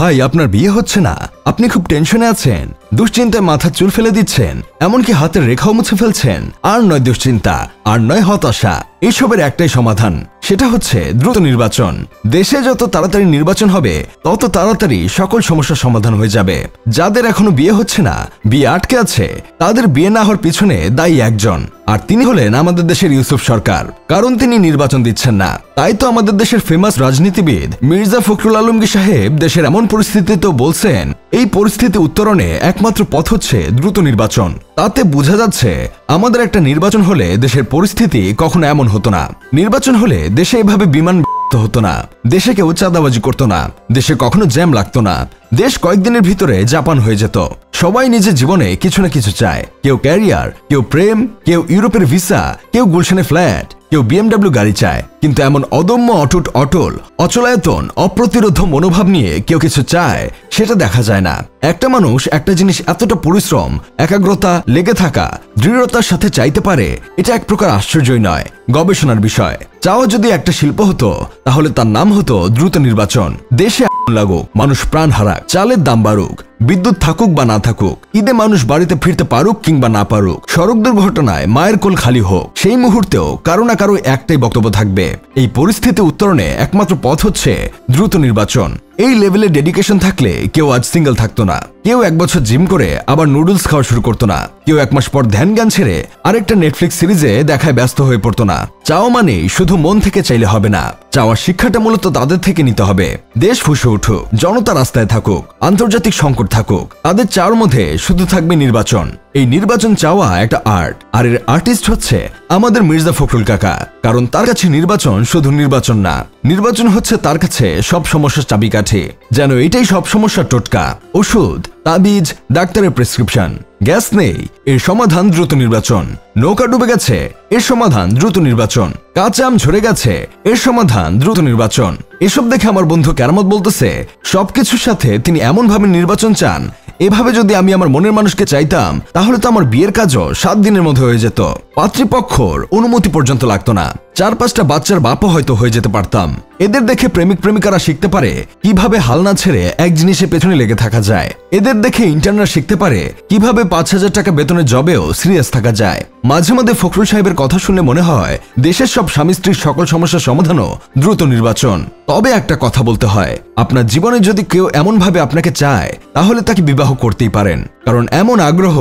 ভাই আপনার বিয়ে হচ্ছে না, আপনি খুব টেনশনে আছেন, দুশ্চিন্তায় মাথা চুল ফেলে দিচ্ছেন, এমনকি হাতের রেখাও মুছে ফেলছেন। আর নয় দুশ্চিন্তা, আর নয় হতাশা, এসবের একটাই সমাধান, সেটা হচ্ছে দ্রুত নির্বাচন। দেশে যত তাড়াতাড়ি নির্বাচন হবে তত তাড়াতাড়ি সকল সমস্যার সমাধান হয়ে যাবে। যাদের এখনো বিয়ে হচ্ছে না, বিয়ে আটকে আছে, তাদের বিয়ে না হওয়ার পিছনে দায়ী একজন, আর তিনি হলেন আমাদের দেশের ইউসুফ সরকার। কারণ তিনি নির্বাচন দিচ্ছেন না। তাই তো আমাদের দেশের ফেমাস রাজনীতিবিদ মির্জা ফখরুল আলমগীর সাহেব দেশের এমন পরিস্থিতিতে বলছেন, এই পরিস্থিতি উত্তরণে একমাত্র পথ হচ্ছে দ্রুত নির্বাচন। তাতে বোঝা যাচ্ছে আমাদের একটা নির্বাচন হলে দেশের পরিস্থিতি কখনো এমন হতো না। নির্বাচন হলে দেশে এভাবে বিমান হতো না, দেশে কেউ চাঁদাবাজি করতো না, দেশে কখনো জ্যাম লাগতো না, দেশ কয়েকদিনের ভিতরে জাপান হয়ে যেত। সবাই নিজের জীবনে কিছু না কিছু চায়, কেউ ক্যারিয়ার, কেউ প্রেম, কেউ ইউরোপের ভিসা, কেউ গুলশানে ফ্ল্যাট, কেউ BMW গাড়ি চায়। কিন্তু এমন অদম্য অটুট অটল অচলায়তন অপ্রতিরোধ মনোভাব নিয়ে কেউ কিছু চায় সেটা দেখা যায় না। একটা মানুষ একটা জিনিস এতটা পরিশ্রম, একাগ্রতা, লেগে থাকা, দৃঢ়তার সাথে চাইতে পারে, এটা এক প্রকার আশ্চর্যই নয়, গবেষণার বিষয়। চাওয়া যদি একটা শিল্প হতো তাহলে তার নাম হতো দ্রুত নির্বাচন। দেশে আগুন লাগুক, মানুষ প্রাণ হারাক, চালের দাম বাড়ুক, বিদ্যুৎ থাকুক বা না থাকুক, ঈদে মানুষ বাড়িতে ফিরতে পারুক কিংবা না পারুক, সড়ক দুর্ঘটনায় মায়ের কোল খালি হোক, সেই মুহূর্তেও কারো না কারো একটাই বক্তব্য থাকবে, এই পরিস্থিতি উত্তরণে একমাত্র পথ হচ্ছে দ্রুত নির্বাচন। এই লেভেলে ডেডিকেশন থাকলে কেউ আজ সিঙ্গেল থাকতো না, কেউ 1 বছর জিম করে আবার নুডলস খাওয়া শুরু করতো না, কেউ 1 মাস পর ধ্যান জ্ঞান ছেড়ে আরেকটা নেটফ্লিক্স সিরিজে দেখায় ব্যস্ত হয়ে পড়তো না। চাওয়া মানে শুধু মন থেকে চাইলে হবে না, চাওয়ার শিক্ষাটা মূলত তাদের থেকে নিতে হবে। দেশ ফুসে উঠুক, জনতা রাস্তায় থাকুক, আন্তর্জাতিক সংকট থাকুক, তাদের চাওয়ার মধ্যে শুধু থাকবে নির্বাচন। এই নির্বাচন চাওয়া একটা আর্ট, আর এর আর্টিস্ট হচ্ছে আমাদের মির্জা ফখরুল কাকা। কারণ তার কাছে নির্বাচন শুধু নির্বাচন না, নির্বাচন হচ্ছে তার কাছে সব সমস্যার চাবিকাঠি। যেন এটাই সব সমস্যার টোটকা, ওষুধ, তাবিজ, ডাক্তারের প্রেসক্রিপশন। গ্যাস নেই, এর সমাধান দ্রুত নির্বাচন। নৌকা ডুবে গেছে, এর সমাধান দ্রুত নির্বাচন। কাঁচা আম ঝরে গেছে, এর সমাধান দ্রুত নির্বাচন। এসব দেখে আমার বন্ধু কেরামত বলতেছে, সবকিছুর সাথে তিনি এমন ভাবে নির্বাচন চান, এভাবে যদি আমি আমার মনের মানুষকে চাইতাম তাহলে তো আমার বিয়ের কাজও 7 দিনের মধ্যে হয়ে যেত, পাত্রীপক্ষর অনুমতি পর্যন্ত লাগতো না, 4-5টা বাচ্চার বাপও হয়তো হয়ে যেতে পারতাম। এদের দেখে প্রেমিক প্রেমিকারা শিখতে পারে কিভাবে হাল না ছেড়ে এক জিনিসের পেছনে লেগে থাকা যায়। এদের দেখে ইন্টার্নরা শিখতে পারে কিভাবে 5,000 টাকা বেতনের জবেও সিরিয়াস থাকা যায়। মাঝে মাঝে ফখরুল সাহেবের কথা শুনে মনে হয় দেশের সব স্বামী স্ত্রীর সকল সমস্যার সমাধানও দ্রুত নির্বাচন। তবে একটা কথা বলতে হয়, আপনার জীবনে যদি কেউ এমন ভাবে আপনাকে চায় তাহলে তাকে বিবাহ করতেই পারেন। কারণ এমন আগ্রহ,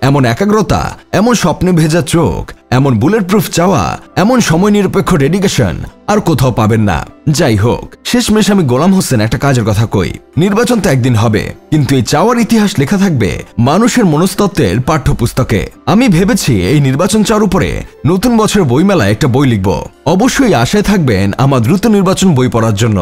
এমন একাগ্রতা, এমন স্বপ্নে ভেজা চোখ, এমন বুলেট প্রুফ চাওয়া, এমন সময় নিরপেক্ষ ডেডিকেশন আর কোথাও পাবেন না। যাই হোক, শেষমেশ আমি গোলাম হোসেন একটা কাজের কথা কই, নির্বাচন তো একদিন হবে, কিন্তু এই চাওয়ার ইতিহাস লেখা থাকবে মানুষের মনস্তত্ত্বের পাঠ্যপুস্তকে। আমি ভেবেছি এই নির্বাচন চাওয়ার উপরে নতুন বছরের বইমেলায় একটা বই লিখব। অবশ্যই আশায় থাকবেন আমার দ্রুত নির্বাচন বই পড়ার জন্য।